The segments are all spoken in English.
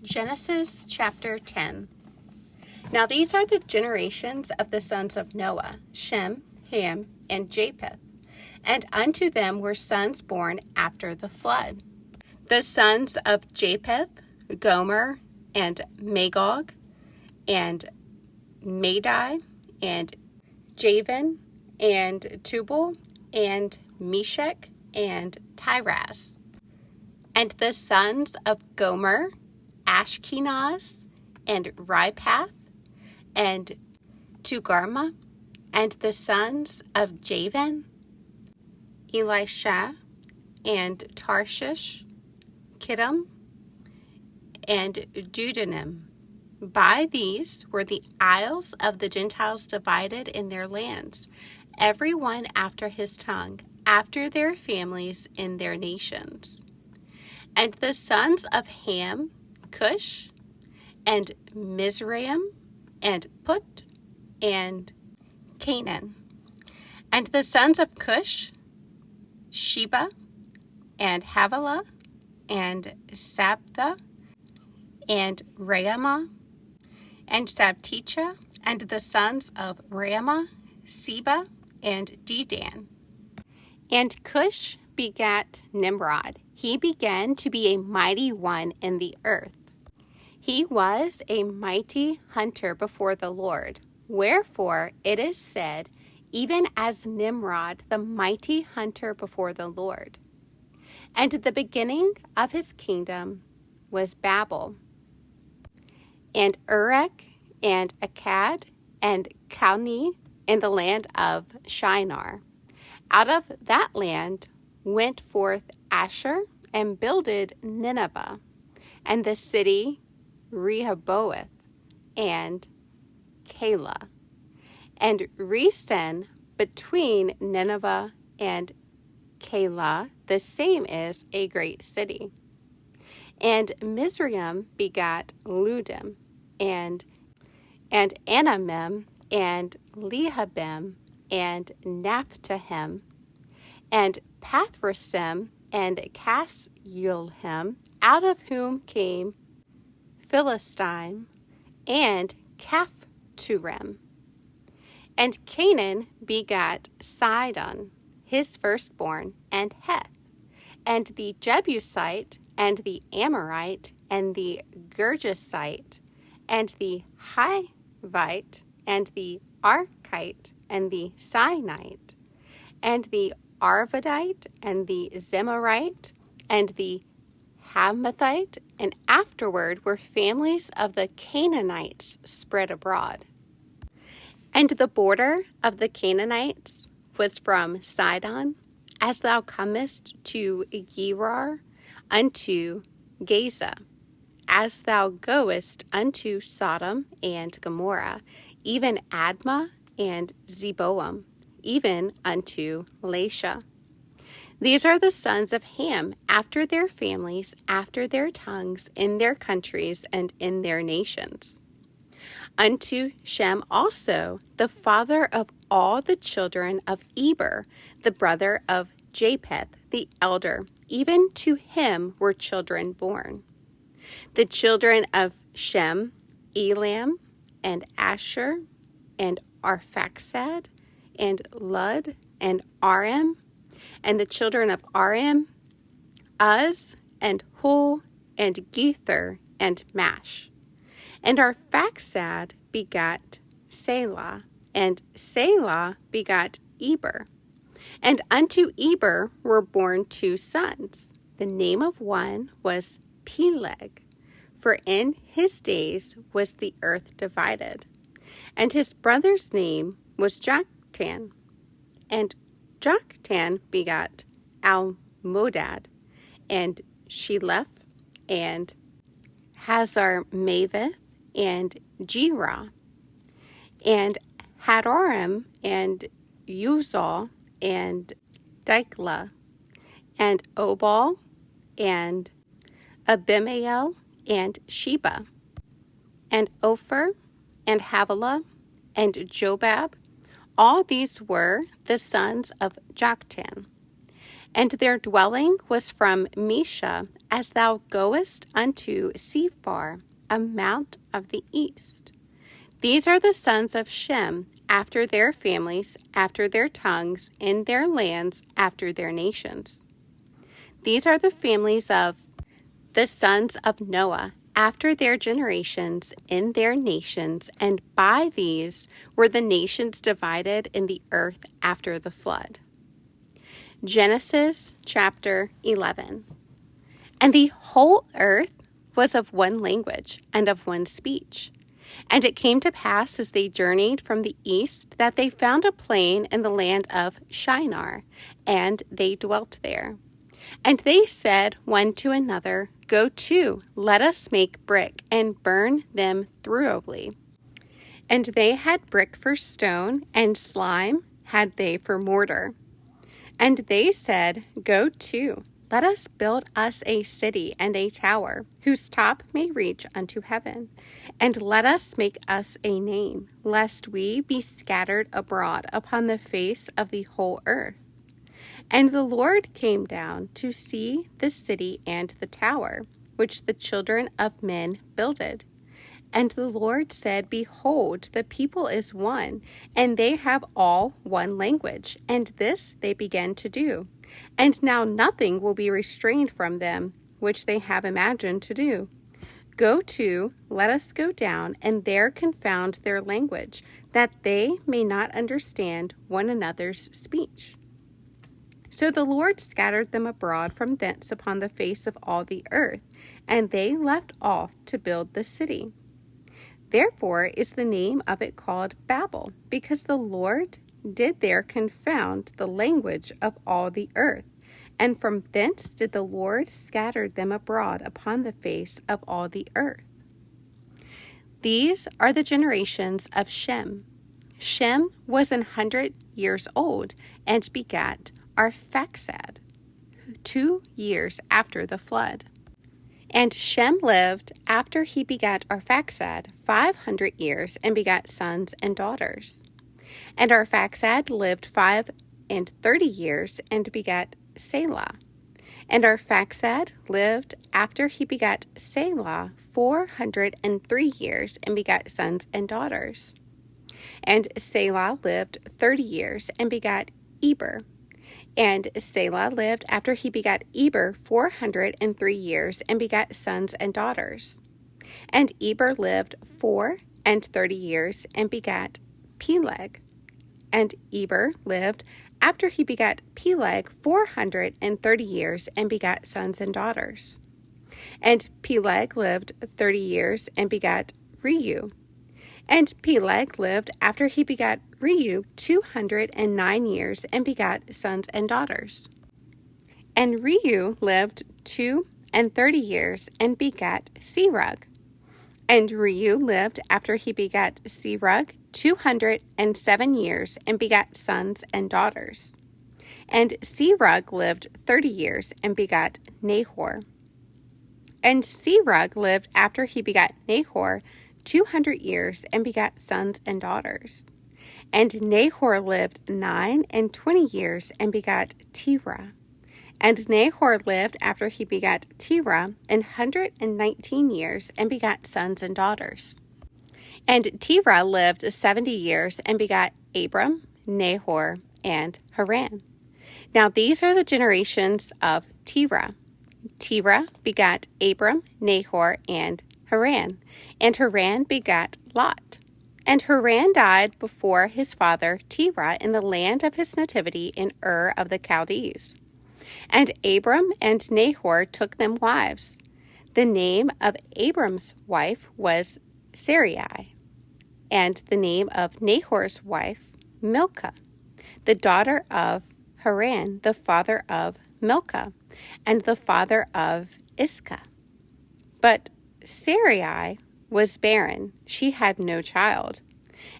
Genesis chapter 10. Now these are the generations of the sons of Noah, Shem, Ham, and Japheth. And unto them were sons born after the flood. The sons of Japheth, Gomer, and Magog, and Madai, and Javan, and Tubal, and Meshech, and Tiras. And the sons of Gomer, Ashkenaz, and Ripath, and Togarmah. And the sons of Javan, Elisha, and Tarshish, Kittim, and Dudanim. By these were the isles of the Gentiles divided in their lands, every one after his tongue, after their families in their nations. And the sons of Ham, Cush, and Mizraim, and Put, and Canaan. And the sons of Cush, Sheba, and Havilah, and Sabtha, and Raamah, and Sabtecha. And the sons of Raamah, Seba, and Dedan. And Cush begat Nimrod. He began to be a mighty one in the earth. He was a mighty hunter before the Lord. Wherefore it is said, even as Nimrod, the mighty hunter before the Lord. And the beginning of his kingdom was Babel, and Uruk, and Akkad, and Calneh, in the land of Shinar. Out of that land went forth Asher, and builded Nineveh, and the city Rehoboth, and Calah, and Resen between Nineveh and Calah, the same is a great city. And Mizraim begat Ludim, and Anamim, and Lehabim, and Naphtahim, and Pathrasim, and Casluhim, out of whom came Philistine, and Caphturim. And Canaan begat Sidon, his firstborn, and Heth, and the Jebusite, and the Amorite, and the Girgasite, and the Hivite, and the Archite, and the Sinite, and the Arvadite, and the Zemarite, and the Hamathite, and afterward were families of the Canaanites spread abroad. And the border of the Canaanites was from Sidon, as thou comest to Gerar, unto Gaza, as thou goest unto Sodom and Gomorrah, even Admah and Zeboam, even unto Lasha. These are the sons of Ham, after their families, after their tongues, in their countries, and in their nations. Unto Shem also, the father of all the children of Eber, the brother of Japheth, the elder, even to him were children born. The children of Shem, Elam, and Asher, and Arphaxad, and Lud, and Aram, and the children of Aram, Uz, and Hul, and Gether, and Mash. And Arphaxad begat Selah, and Selah begat Eber. And unto Eber were born 2 sons. The name of one was Peleg, for in his days was the earth divided. And his brother's name was Joktan. And Joktan begat Almodad, and Sheleph, and Hazar-Maveth, and Jerah, and Hadoram, and Uzal, and Diklah, and Obal, and Abimael, and Sheba, and Ophir, and Havilah, and Jobab. All these were the sons of Joktan. And their dwelling was from Mesha, as thou goest unto Sephar, a mount of the east. These are the sons of Shem, after their families, after their tongues, in their lands, after their nations. These are the families of the sons of Noah, after their generations, in their nations, and by these were the nations divided in the earth after the flood. Genesis chapter 11. And the whole earth was of one language and of one speech. And it came to pass as they journeyed from the east that they found a plain in the land of Shinar, and they dwelt there. And they said one to another, Go to, let us make brick, and burn them thoroughly. And they had brick for stone, and slime had they for mortar. And they said, Go to, let us build us a city and a tower, whose top may reach unto heaven. And let us make us a name, lest we be scattered abroad upon the face of the whole earth. And the Lord came down to see the city and the tower, which the children of men builded. And the Lord said, Behold, the people is one, and they have all one language, and this they began to do. And now nothing will be restrained from them, which they have imagined to do. Go to, let us go down, and there confound their language, that they may not understand one another's speech. So the Lord scattered them abroad from thence upon the face of all the earth, and they left off to build the city. Therefore is the name of it called Babel, because the Lord did there confound the language of all the earth, and from thence did the Lord scatter them abroad upon the face of all the earth. These are the generations of Shem. Shem was 100 years old, and begat Arphaxad, 2 years after the flood. And Shem lived, after he begat Arphaxad, 500 years, and begat sons and daughters. And Arphaxad lived 35 years, and begat Selah. And Arphaxad lived, after he begat Selah, 403 years, and begat sons and daughters. And Selah lived 30 years, and begat Eber. And Selah lived, after he begat Eber, 403 years, and begat sons and daughters. And Eber lived 34 years, and begat Peleg. And Eber lived, after he begat Peleg, 430 years, and begat sons and daughters. And Peleg lived 30 years, and begat Reu. And Peleg lived, after he begat Reu, 209 years, and begat sons and daughters. And Reu lived 32 years, and begat Serug. And Reu lived, after he begat Serug, 207 years, and begat sons and daughters. And Serug lived 30 years, and begat Nahor. And Serug lived, after he begat Nahor, 200 years, and begat sons and daughters. And Nahor lived 29 years, and begat Terah. And Nahor lived, after he begat Terah, 119 years, and begat sons and daughters. And Terah lived 70 years, and begat Abram, Nahor, and Haran. Now these are the generations of Terah. Terah begat Abram, Nahor, and Haran. And Haran begat Lot. And Haran died before his father Terah in the land of his nativity in Ur of the Chaldees. And Abram and Nahor took them wives. The name of Abram's wife was Sarai, and the name of Nahor's wife Milcah, the daughter of Haran, the father of Milcah, and the father of Iscah. But Sarai was barren, she had no child.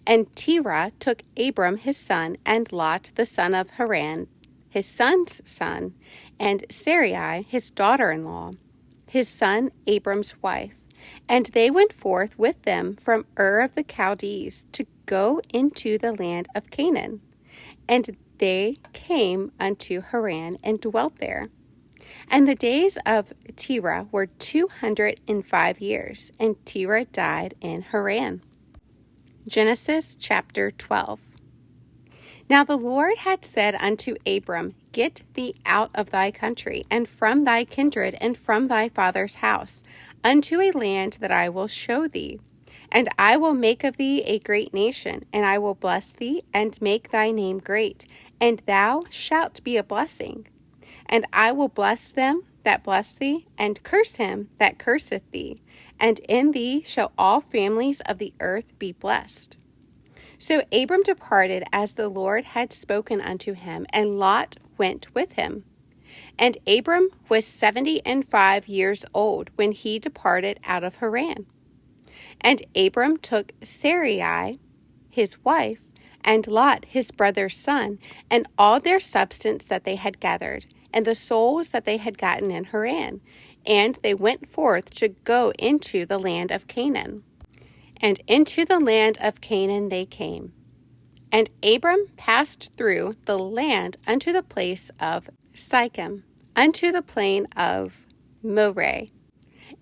And Terah took Abram his son, and Lot the son of Haran, his son's son, and Sarai his daughter-in-law, his son Abram's wife. And they went forth with them from Ur of the Chaldees to go into the land of Canaan. And they came unto Haran and dwelt there. And the days of Terah were 205 years, and Terah died in Haran. Genesis chapter 12. Now the Lord had said unto Abram, Get thee out of thy country, and from thy kindred, and from thy father's house, unto a land that I will show thee. And I will make of thee a great nation, and I will bless thee, and make thy name great, and thou shalt be a blessing. And I will bless them that bless thee, and curse him that curseth thee. And in thee shall all families of the earth be blessed. So Abram departed as the Lord had spoken unto him, and Lot went with him. And Abram was 75 years old when he departed out of Haran. And Abram took Sarai, his wife, and Lot his brother's son, and all their substance that they had gathered, and the souls that they had gotten in Haran. And they went forth to go into the land of Canaan. And into the land of Canaan they came. And Abram passed through the land unto the place of Sichem, unto the plain of Moreh.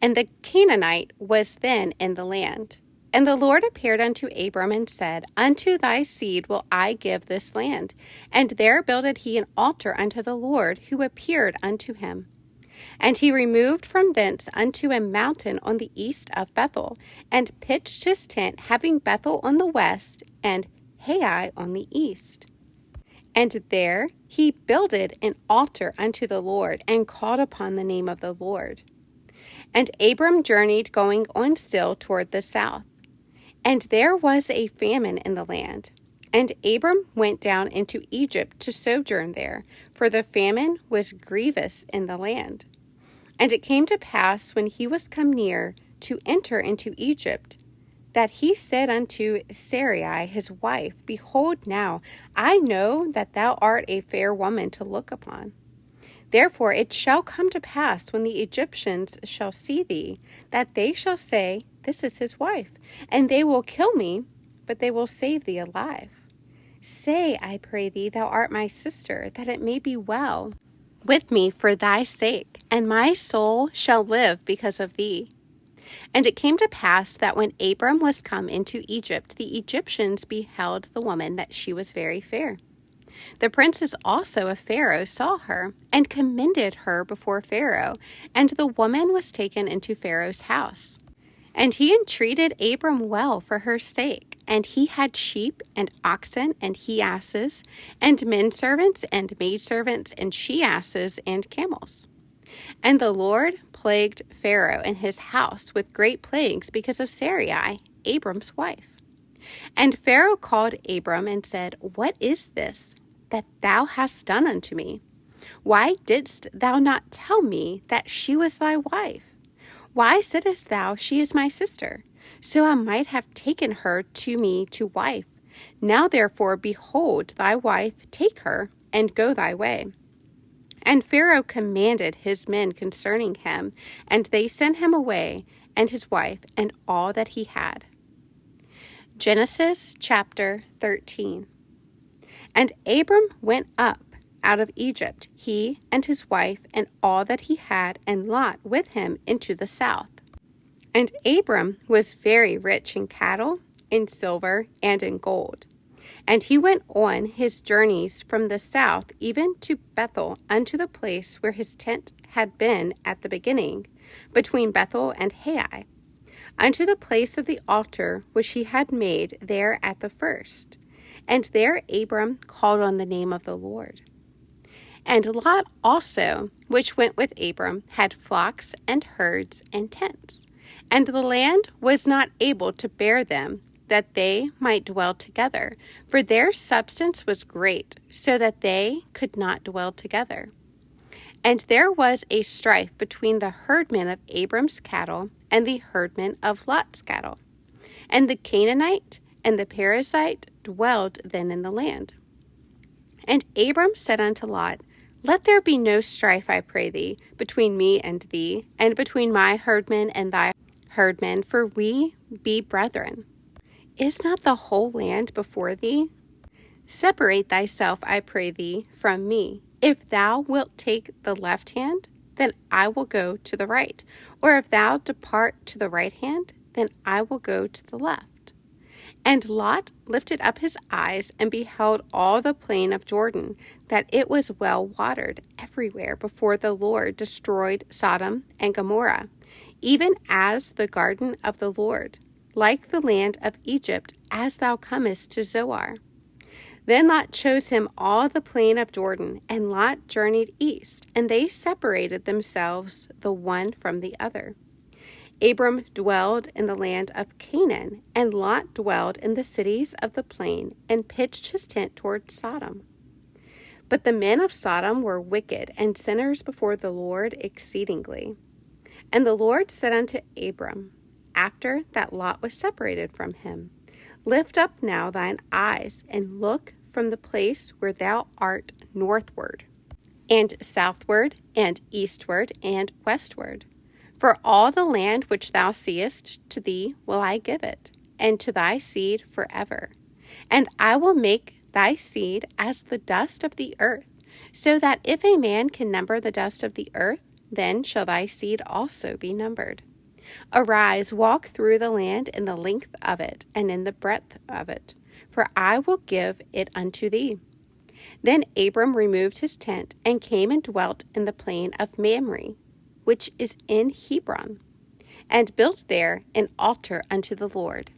And the Canaanite was then in the land. And the Lord appeared unto Abram and said, Unto thy seed will I give this land. And there builded he an altar unto the Lord, who appeared unto him. And he removed from thence unto a mountain on the east of Bethel, and pitched his tent, having Bethel on the west, and Hai on the east. And there he builded an altar unto the Lord, and called upon the name of the Lord. And Abram journeyed, going on still toward the south. And there was a famine in the land. And Abram went down into Egypt to sojourn there, for the famine was grievous in the land. And it came to pass, when he was come near to enter into Egypt, that he said unto Sarai his wife, Behold now, I know that thou art a fair woman to look upon. Therefore it shall come to pass, when the Egyptians shall see thee, that they shall say, This is his wife, and they will kill me, but they will save thee alive. Say, I pray thee, thou art my sister, that it may be well with me for thy sake, and my soul shall live because of thee. And it came to pass that when Abram was come into Egypt, the Egyptians beheld the woman, that she was very fair. The princes also of Pharaoh saw her, and commended her before Pharaoh, and the woman was taken into Pharaoh's house. And he entreated Abram well for her sake, and he had sheep and oxen and he-asses, and men-servants and maidservants and she-asses and camels. And the Lord plagued Pharaoh and his house with great plagues because of Sarai, Abram's wife. And Pharaoh called Abram and said, What is this that thou hast done unto me? Why didst thou not tell me that she was thy wife? Why saidst thou, She is my sister? So I might have taken her to me to wife. Now therefore, behold, thy wife, take her, and go thy way. And Pharaoh commanded his men concerning him, and they sent him away, and his wife, and all that he had. Genesis chapter 13. And Abram went up out of Egypt, he and his wife, and all that he had, and Lot with him into the south. And Abram was very rich in cattle, in silver, and in gold. And he went on his journeys from the south even to Bethel, unto the place where his tent had been at the beginning, between Bethel and Hai, unto the place of the altar which he had made there at the first. And there Abram called on the name of the Lord. And Lot also, which went with Abram, had flocks and herds and tents. And the land was not able to bear them, that they might dwell together, for their substance was great, so that they could not dwell together. And there was a strife between the herdmen of Abram's cattle and the herdmen of Lot's cattle. And the Canaanite and the Perizzite dwelled then in the land. And Abram said unto Lot, Let there be no strife, I pray thee, between me and thee, and between my herdmen and thy herdmen, for we be brethren. Is not the whole land before thee? Separate thyself, I pray thee, from me. If thou wilt take the left hand, then I will go to the right. Or if thou depart to the right hand, then I will go to the left. And Lot lifted up his eyes and beheld all the plain of Jordan, that it was well watered everywhere before the Lord destroyed Sodom and Gomorrah, even as the garden of the Lord, like the land of Egypt, as thou comest to Zoar. Then Lot chose him all the plain of Jordan, and Lot journeyed east, and they separated themselves the one from the other. Abram dwelled in the land of Canaan, and Lot dwelled in the cities of the plain, and pitched his tent toward Sodom. But the men of Sodom were wicked and sinners before the Lord exceedingly. And the Lord said unto Abram, after that Lot was separated from him, Lift up now thine eyes, and look from the place where thou art northward, and southward, and eastward, and westward. For all the land which thou seest, to thee will I give it, and to thy seed forever. And I will make thy seed as the dust of the earth, so that if a man can number the dust of the earth, then shall thy seed also be numbered. Arise, walk through the land in the length of it, and in the breadth of it, for I will give it unto thee. Then Abram removed his tent, and came and dwelt in the plain of Mamre, which is in Hebron, and built there an altar unto the Lord.